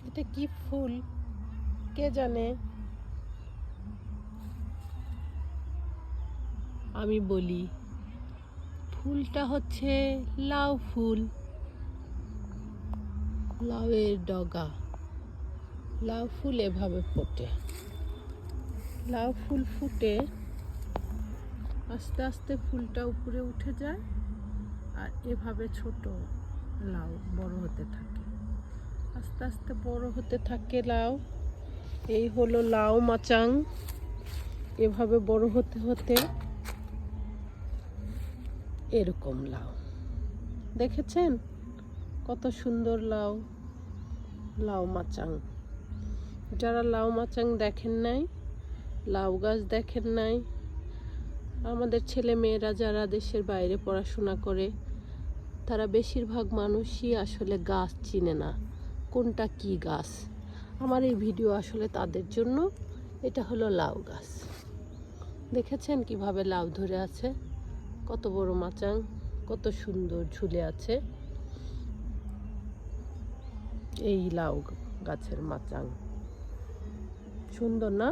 এটা কি ফুল কে জানে? আমি বলি, ফুলটা হচ্ছে লাউ ফুল। লাউয়ের ডগা। লাউ ফুল এভাবে ফোটে। লাউ ফুল ফুটে আস্তে আস্তে ফুলটা উপরে উঠে যায়, আর এভাবে ছোট লাউ বড় হতে থাকে। আস্তে আস্তে বড় হতে থাকে লাউ। এই হলো লাউ মাচাং। এভাবে বড় হতে হতে এরকম লাউ দেখেছেন? কত সুন্দর লাউ, লাউ মাচাং। যারা লাউ মাচাং দেখেন নাই, লাউ গাছ দেখেন নাই, আমাদের ছেলে মেয়েরা যারা দেশের বাইরে পড়াশোনা করে, তারা বেশিরভাগ মানুষই আসলে গাছ চিনে না, কোনটা কি গাছ। আমার এই ভিডিও আসলে তাদের জন্য। এটা হলো লাউ গাছ। দেখেছেন কিভাবে লাউ ধরে আছে? কত বড় মাচাং, কত সুন্দর ঝুলে আছে। এই লাউ গাছের মাচাং সুন্দর না?